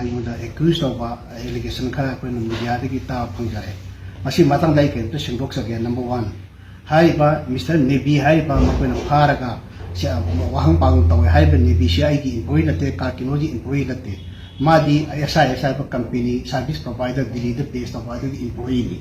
ꯑꯩꯉꯣꯟꯗ ꯑꯦꯀ꯭ꯌꯨꯁ ꯇꯧꯕ ꯑꯦꯂꯤꯒꯦꯁꯟ ꯈꯔ ꯑꯩꯈꯣꯏꯅ ꯃꯤꯗꯤꯌꯥꯗꯒꯤ ꯇꯥꯕ ꯐꯪꯖꯔꯦ ꯃꯁꯤ ꯃꯇꯥꯡꯗ ꯑꯩ ꯀꯩꯝꯇ ꯁꯦꯡꯗꯣꯛꯆꯒꯦ ꯅꯝꯕꯔ 1 ꯍꯥꯏꯔꯤꯕ ꯃꯤꯁꯇꯔ ꯅꯦꯕꯤ ꯍꯥꯏꯔꯤꯕ ꯃꯈꯣꯏꯅ ꯐꯥꯔꯒ ꯋꯥꯍꯪ ꯄꯥꯎꯪ ꯇꯧꯋꯦ ꯍꯥꯏꯔꯤꯕ ꯅꯦꯕꯤꯁꯤ ꯑꯩꯒꯤ ꯏꯝꯄ꯭ꯂꯣꯌꯤ ꯅꯠꯇꯦ ꯀꯥꯔꯀꯤꯅꯣꯒꯤ ꯏꯝꯄ꯭ꯂꯣꯌꯤ ꯅꯠꯇꯦ ꯃꯥꯗꯤ ꯑꯦꯁ ꯍꯥꯏꯕ ꯀꯝꯄꯦꯅꯤ ꯁꯥꯔꯚꯤꯁ ꯄ꯭ꯔꯣꯚꯥꯏꯗꯔ ꯗꯤꯜꯂꯤꯗ ꯕꯦꯁ ꯇꯧꯕ ꯑꯗꯨꯒꯤ ꯏꯝꯄ꯭ꯂꯣꯌꯤꯅꯤ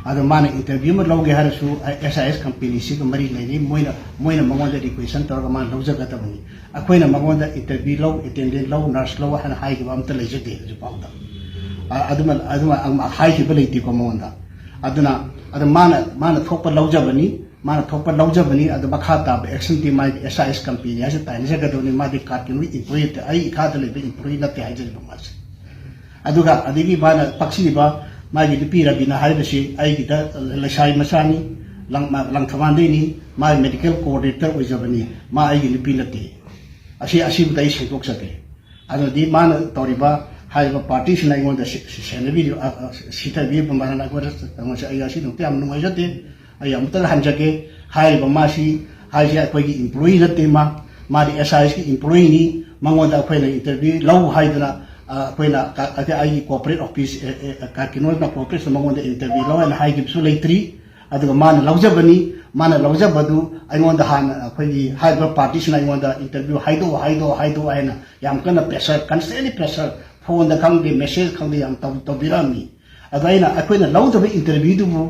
ꯑꯗꯣ ꯃꯥꯅ ꯏꯟꯇꯔꯚ꯭ꯌꯨ ꯑꯃ ꯂꯧꯒꯦ ꯍꯥꯏꯔꯁꯨ ꯑꯦꯁ ꯀꯝꯄꯦꯅꯤꯁꯤꯒ ꯃꯔꯤ ꯂꯩꯅꯩ ꯃꯣꯏꯅ ꯃꯉꯣꯟꯗ ꯔꯤꯀ꯭ꯋꯦꯁꯟ ꯇꯧꯔꯒ ꯃꯥꯅ ꯂꯧꯖꯒꯗꯕꯅꯤ ꯑꯩꯈꯣꯏꯅ ꯃꯉꯣꯟꯗ ꯏꯟꯇꯔꯚ꯭ꯌꯨ ꯂꯧ ꯑꯦꯇꯦꯟꯗꯦꯟ ꯂꯧ ꯅꯔꯁ ꯂꯧ ꯍꯥꯏꯅ ꯍꯥꯏꯈꯤꯕ ꯑꯝꯇ ꯂꯩꯖꯗꯦ ꯍꯧꯖꯤꯛꯐꯥꯎꯗ ꯑꯗꯨꯃ ꯍꯥꯏꯈꯤꯕ ꯂꯩꯇꯦꯀꯣ ꯃꯉꯣꯟꯗ ꯑꯗꯨꯅ ꯃꯥꯅ ꯊꯣꯛꯄ ꯂꯧꯖꯕꯅꯤ ꯑꯗꯨ ꯃꯈꯥ ꯇꯥꯕ ꯑꯦꯛꯁꯟꯗꯤ ꯃꯥꯒꯤ ꯑꯦꯁ ꯀꯝꯄꯦꯅꯤ ꯍꯥꯏꯁꯦ ꯇꯥꯏꯅꯖꯒꯗꯕꯅꯤ ꯃꯥꯗꯤ ꯀꯥꯔꯀꯤꯅꯣꯒꯤ ꯏꯝꯄ꯭ꯂꯣꯌꯤ ꯅꯠꯇꯦ ꯑꯩ ꯏꯈꯥꯗ ꯂꯩꯕ ꯏꯝꯄ꯭ꯂꯣꯌꯤ ꯅꯠꯇꯦ ꯍꯥꯏꯖꯔꯤꯕ ꯃꯥꯁꯦ ꯑꯗꯨꯒ ꯑꯗꯒꯤ ꯃꯥꯅ ꯄꯛꯁꯤꯜꯂꯤꯕ ꯃꯥꯒꯤ ꯅꯨꯄꯤ ꯔꯕꯤꯅꯥ ꯍꯥꯏꯕꯁꯤ ꯑꯩꯒꯤꯗ ꯂꯩꯁꯥꯕꯤ ꯃꯆꯥꯅꯤ ꯂꯪꯊꯕꯥꯜꯗꯩꯅꯤ ꯃꯥꯒꯤ ꯃꯦꯗꯤꯀꯦꯜ ꯀꯣꯑꯣꯔꯗꯤꯅꯦꯇꯔ ꯑꯣꯏꯖꯕꯅꯤ ꯃꯥ ꯑꯩꯒꯤ ꯅꯨꯄꯤ ꯅꯠꯇꯦ ꯑꯁꯤꯕꯨꯗ ꯑꯩ ꯁꯦꯡꯗꯣꯛꯆꯒꯦ ꯑꯗꯨꯗꯤ ꯃꯥꯅ ꯇꯧꯔꯤꯕ ꯍꯥꯏꯔꯤꯕ ꯄꯥꯔꯇꯤꯁꯤꯅ ꯑꯩꯉꯣꯟꯗ ꯁꯤꯊꯕꯤꯕ ꯃꯔꯝ ꯑꯩꯉꯣꯟꯗ ꯑꯩ ꯑꯁꯤꯗꯃꯛꯇ ꯌꯥꯝ ꯅꯨꯡꯉꯥꯏꯖꯗꯦ ꯑꯩ ꯑꯃꯨꯛꯇ ꯍꯟꯖꯒꯦ ꯍꯥꯏꯔꯤꯕ ꯃꯥꯁꯤ ꯍꯥꯏꯁꯦ ꯑꯩꯈꯣꯏꯒꯤ ꯏꯝꯄ꯭ꯂꯣꯌꯤ ꯅꯠꯇꯦ ꯃꯥꯗꯤ ꯑꯦꯁ ꯏꯝꯄ꯭ꯂꯣꯌꯤꯅꯤ ꯃꯉꯣꯟꯗ ꯑꯩꯈꯣꯏꯅ ꯏꯟꯇꯔꯚ꯭ꯌꯨ ꯂꯧ ꯍꯥꯏꯗꯅ ꯑꯩꯈꯣꯏꯅ ꯑꯩꯒꯤ ꯀꯣꯑꯣꯄꯔꯦꯠ ꯑꯣꯐꯤꯁ ꯀꯥꯔꯀꯤꯅꯣꯅ ꯀꯣꯑꯣꯄꯔꯦꯠ ꯃꯉꯣꯟꯗ ꯏꯟꯇꯔꯚ꯭ꯌꯨ ꯂꯧ ꯍꯥꯏꯅ ꯍꯥꯏꯈꯤꯕꯁꯨ ꯂꯩꯇ꯭ꯔꯤ ꯑꯗꯨꯒ ꯃꯥꯅ ꯂꯧꯖꯕꯗꯨ ꯑꯩꯉꯣꯟꯗ ꯍꯥꯟꯅ ꯑꯩꯈꯣꯏꯒꯤ ꯍꯥꯏꯔꯤꯕ ꯄꯥꯔꯇꯤꯁꯤꯅ ꯑꯩꯉꯣꯟꯗ ꯏꯟꯇꯔꯚ꯭ꯌꯨ ꯍꯥꯏꯗꯣꯛꯑꯣ ꯍꯥꯏꯅ ꯌꯥꯝ ꯀꯟꯅ ꯄ꯭ꯔꯦꯁꯔ ꯀꯟꯁꯇꯦꯟꯂꯤ ꯄ꯭ꯔꯦꯁꯔ ꯐꯣꯟꯗ ꯈꯪꯗꯦ ꯃꯦꯁꯦꯖꯈꯪꯗꯦ ꯌꯥꯝ ꯇꯧꯕꯤꯔꯛꯑꯝꯃꯤ ꯑꯗꯣ ꯑꯩꯈꯣꯏꯅ ꯂꯧꯗꯕ ꯏꯟꯇꯔꯚ꯭ꯌꯨꯗꯨꯕꯨ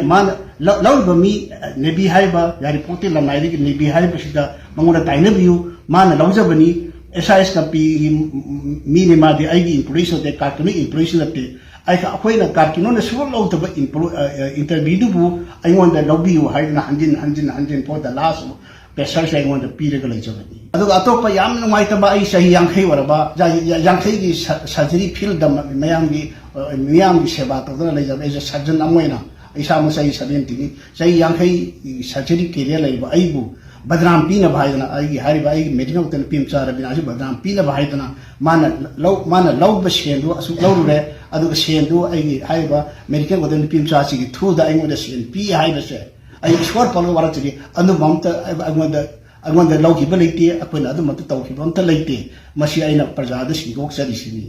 ꯃꯥꯅ ꯂꯧꯔꯤꯕ ꯃꯤ ꯅꯦꯕꯤ ꯍꯥꯏꯔꯤꯕ ꯌꯥꯏꯔꯤꯄꯣꯛꯇꯤ ꯂꯝꯂꯥꯏꯗꯒꯤ ꯅꯦꯕꯤ ꯍꯥꯏꯔꯤꯕꯁꯤꯗ ꯃꯉꯣꯟꯗ ꯇꯥꯏꯅꯕꯤꯌꯨ ꯃꯥꯅ ꯂꯧꯖꯕꯅꯤ ꯑꯦꯁ ꯀꯝꯄꯦꯅꯤꯒꯤ ꯃꯤꯅꯤ ꯃꯥꯗꯤ ꯑꯩꯒꯤ ꯏꯝꯄ꯭ꯂꯣꯌꯤꯁꯨ ꯅꯠꯇꯦ ꯀꯥꯔꯀꯤꯅꯣ ꯏꯝꯄ꯭ꯂꯣꯌꯤꯁꯨ ꯅꯠꯇꯦ ꯑꯩꯈꯣꯏꯅ ꯀꯥꯔꯀꯤꯅꯣꯅ ꯁꯨꯡꯂꯧ ꯂꯧꯗꯕ ꯏꯟꯇꯔꯚ꯭ꯌꯨꯗꯨꯕꯨ ꯑꯩꯉꯣꯟꯗ ꯂꯧꯕꯤꯌꯨ ꯍꯥꯏꯗꯅ ꯍꯟꯖꯤꯟ ꯐꯣꯔ ꯗ ꯂꯥꯁ ꯄ꯭ꯔꯦꯁꯔꯁꯦ ꯑꯩꯉꯣꯟꯗ ꯄꯤꯔꯒ ꯂꯩꯖꯕꯅꯤ ꯑꯗꯨꯒ ꯑꯇꯣꯞꯄ ꯌꯥꯝ ꯅꯨꯡꯉꯥꯏꯇꯕ ꯑꯩ ꯆꯍꯤ 50 ꯑꯣꯏꯔꯕ 50ꯒꯤ ꯁꯔꯖꯔꯤ ꯐꯤꯜꯗ ꯃꯤꯌꯥꯝꯒꯤ ꯁꯦꯕꯥ ꯇꯧꯗꯨꯅ ꯂꯩꯖꯕ ꯑꯩꯁꯦ ꯁꯔꯖꯟ ꯑꯃ ꯑꯣꯏꯅ ꯏꯁꯥꯃꯛ ꯆꯍꯤ 70ꯅꯤ ꯆꯍꯤ 50 ꯁꯔꯖꯔꯤ ꯀꯦꯔꯤꯌꯔ ꯂꯩꯕ ꯑꯩꯕꯨ ꯕꯗꯅꯥꯝ ꯄꯤꯅꯕ ꯍꯥꯏꯗꯅ ꯑꯩꯒꯤ ꯃꯦꯗꯤꯀꯦꯜ ꯅꯨꯄꯤ ꯃꯆꯥ ꯔꯕꯤꯅꯥꯁꯤ ꯕꯗꯅꯥꯝ ꯄꯤꯅꯕ ꯍꯥꯏꯗꯅ ꯃꯥꯅ ꯂꯧꯕ ꯁꯦꯟꯗꯨ ꯑꯁꯨꯛ ꯂꯧꯔꯨꯔꯦ ꯑꯗꯨꯒ ꯁꯦꯟꯗꯨ ꯑꯩꯒꯤ ꯍꯥꯏꯔꯤꯕ ꯃꯦꯗꯤꯀꯦꯜ ꯅꯨꯄꯤ ꯃꯆꯥꯁꯤꯒꯤ ꯊ꯭ꯔꯨꯗ ꯑꯩꯉꯣꯟꯗ ꯁꯦꯟ ꯄꯤ ꯍꯥꯏꯕꯁꯦ ꯑꯩ ꯏꯁꯣꯔ ꯄꯜꯂꯒ ꯋꯥꯔꯛꯆꯔꯤ ꯑꯗꯨꯝꯕ ꯑꯝꯇ ꯑꯩꯉꯣꯟꯗ ꯂꯧꯈꯤꯕ ꯂꯩꯇꯦ ꯑꯩꯈꯣꯏꯅ ꯑꯗꯨꯝꯕ ꯇꯧꯈꯤꯕ ꯑꯝꯇ ꯂꯩꯇꯦ ꯃꯁꯤ ꯑꯩꯅ ꯄ꯭ꯔꯖꯥꯗ ꯁꯤꯡꯗꯣꯛꯆꯔꯤꯁꯤꯅꯤ